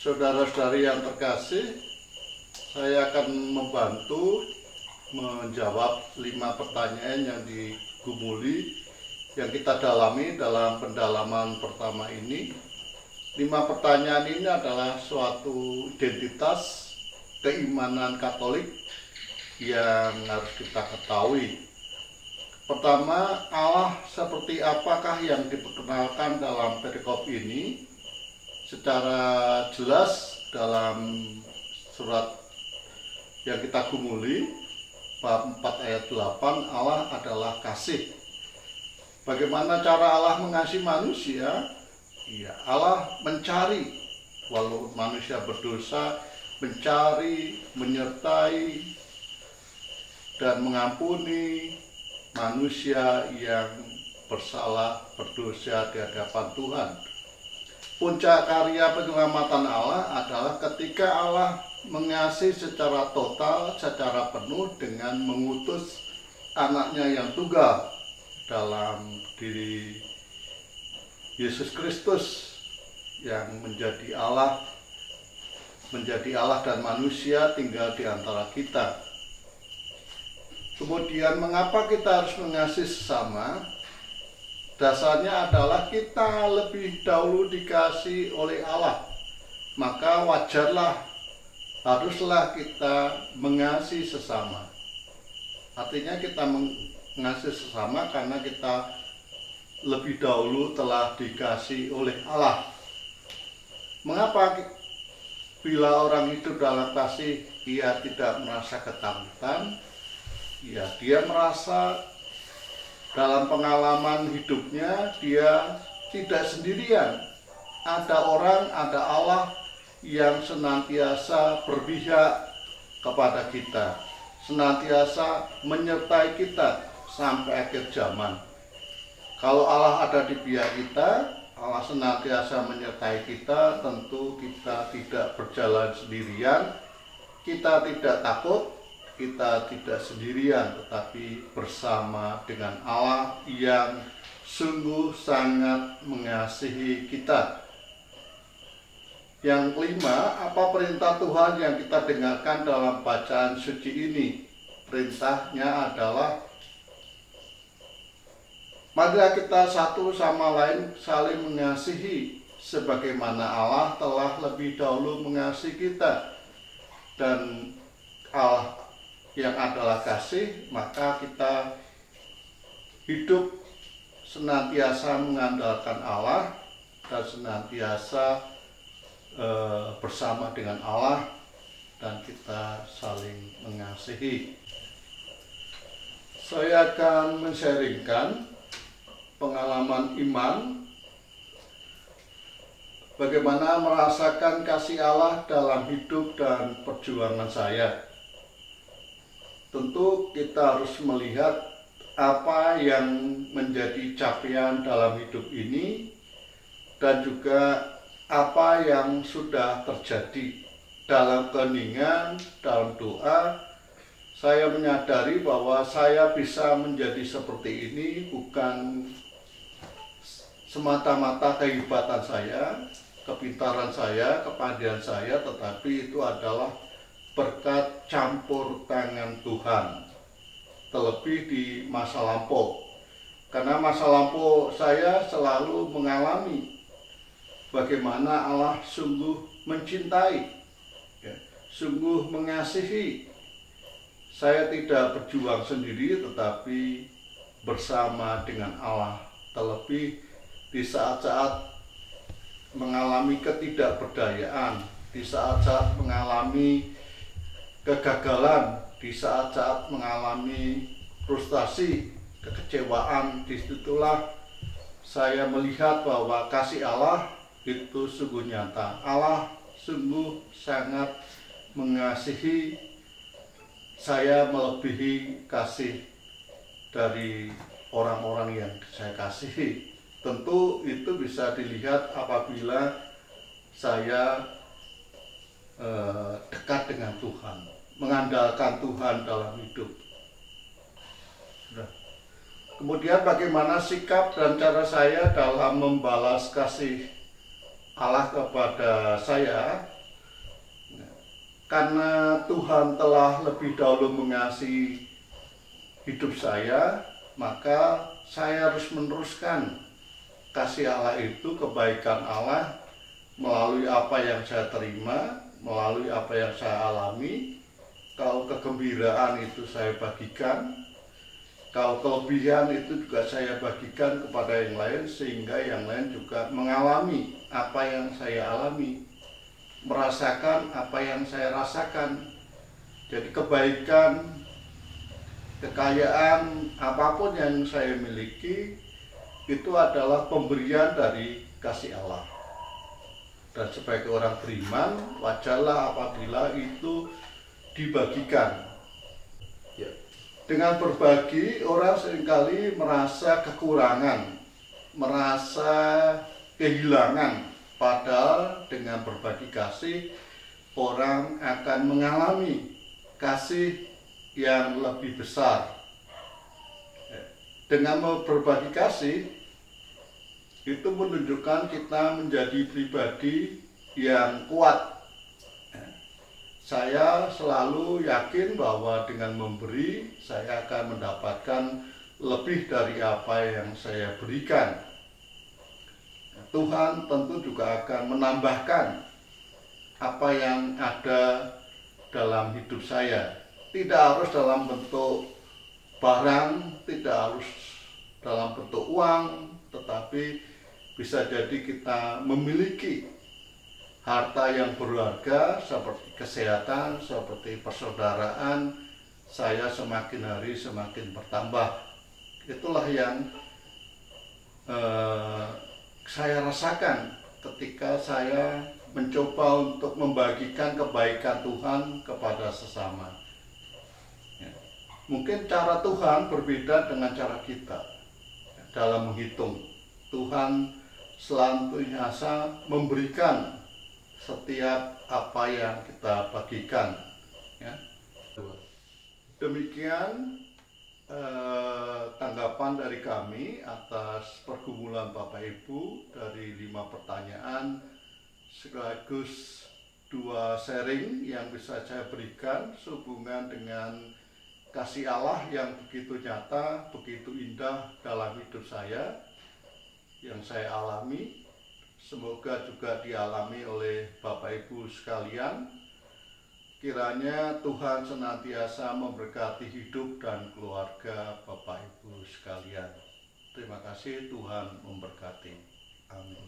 Saudara-saudari yang terkasih, saya akan membantu menjawab 5 pertanyaan yang digumuli yang kita dalami dalam pendalaman pertama ini. 5 pertanyaan ini adalah suatu identitas keimanan Katolik yang harus kita ketahui. Pertama, Allah seperti apakah yang diperkenalkan dalam perikop ini? Secara jelas dalam surat yang kita gumuli bab 4 ayat 8, Allah adalah kasih. Bagaimana cara Allah mengasihi manusia? Ya, Allah mencari, walau manusia berdosa, mencari, menyertai, dan mengampuni manusia yang bersalah, berdosa di hadapan Tuhan. Puncak karya penyelamatan Allah adalah ketika Allah mengasihi secara total, secara penuh dengan mengutus anaknya yang tunggal dalam diri Yesus Kristus yang menjadi Allah dan manusia tinggal di antara kita. Kemudian mengapa kita harus mengasihi sesama? Dasarnya adalah kita lebih dahulu dikasihi oleh Allah. Maka wajarlah, haruslah kita mengasihi sesama. Artinya kita mengasihi sesama karena kita lebih dahulu telah dikasihi oleh Allah. Mengapa bila orang hidup dalam kasih, ia tidak merasa ketakutan? Ya, dia merasa dalam pengalaman hidupnya dia tidak sendirian. Ada orang, ada Allah yang senantiasa berpihak kepada kita, senantiasa menyertai kita sampai akhir zaman. Kalau Allah ada di pihak kita, Allah senantiasa menyertai kita, tentu kita tidak berjalan sendirian, kita tidak takut, kita tidak sendirian, tetapi bersama dengan Allah yang sungguh sangat mengasihi kita. Yang kelima, apa perintah Tuhan yang kita dengarkan dalam bacaan suci ini? Perintahnya adalah, marilah kita satu sama lain saling mengasihi, sebagaimana Allah telah lebih dahulu mengasihi kita. Dan Allah yang adalah kasih, maka kita hidup senantiasa mengandalkan Allah dan senantiasa bersama dengan Allah, dan kita saling mengasihi. Saya akan men-sharingkan pengalaman iman, bagaimana merasakan kasih Allah dalam hidup dan perjuangan saya. Tentu kita harus melihat apa yang menjadi capaian dalam hidup ini dan juga apa yang sudah terjadi dalam keheningan, dalam doa. Saya menyadari bahwa saya bisa menjadi seperti ini bukan semata-mata kehebatan saya, kepintaran saya, kepandaian saya, tetapi itu adalah berkat campur tangan Tuhan, terlebih di masa lampau. Karena masa lampau saya selalu mengalami bagaimana Allah sungguh mencintai, sungguh mengasihi. Saya tidak berjuang sendiri, tetapi bersama dengan Allah, terlebih di saat-saat mengalami ketidakberdayaan, di saat-saat mengalami kegagalan, di saat-saat mengalami frustasi, kekecewaan. Disitulah saya melihat bahwa kasih Allah itu sungguh nyata. Allah sungguh sangat mengasihi saya, melebihi kasih dari orang-orang yang saya kasihi. Tentu itu bisa dilihat apabila saya dekat dengan Tuhan, mengandalkan Tuhan dalam hidup. Kemudian bagaimana sikap dan cara saya dalam membalas kasih Allah kepada saya? karena Tuhan telah lebih dahulu mengasihi hidup saya, maka saya harus meneruskan kasih Allah itu, kebaikan Allah, melalui apa yang saya terima, melalui apa yang saya alami. Kalau kegembiraan itu saya bagikan, kalau kelebihan itu juga saya bagikan kepada yang lain, sehingga yang lain juga mengalami apa yang saya alami, merasakan apa yang saya rasakan. Jadi kebaikan, kekayaan, apapun yang saya miliki itu adalah pemberian dari kasih Allah. Dan sebagai orang beriman, wajarlah apabila itu dibagikan. Ya. Dengan berbagi, orang seringkali merasa kekurangan, merasa kehilangan. Padahal dengan berbagi kasih, orang akan mengalami kasih yang lebih besar. Dengan berbagi kasih, itu menunjukkan kita menjadi pribadi yang kuat. Saya selalu yakin bahwa dengan memberi, saya akan mendapatkan lebih dari apa yang saya berikan. Tuhan tentu juga akan menambahkan apa yang ada dalam hidup saya. Tidak harus dalam bentuk barang, tidak harus dalam bentuk uang, tetapi bisa jadi kita memiliki harta yang berharga seperti kesehatan, seperti persaudaraan. Saya semakin hari semakin bertambah. Itulah yang saya rasakan ketika saya mencoba untuk membagikan kebaikan Tuhan kepada sesama. Mungkin cara Tuhan berbeda dengan cara kita dalam menghitung. Tuhan senantiasa memberikan setiap apa yang kita bagikan. Ya. Demikian tanggapan dari kami atas pergumulan Bapak Ibu dari 5 pertanyaan sekaligus 2 sharing yang bisa saya berikan sehubungan dengan kasih Allah yang begitu nyata, begitu indah dalam hidup saya, yang saya alami. Semoga juga dialami oleh Bapak Ibu sekalian. Kiranya Tuhan senantiasa memberkati hidup dan keluarga Bapak Ibu sekalian. Terima kasih, Tuhan memberkati. Amin.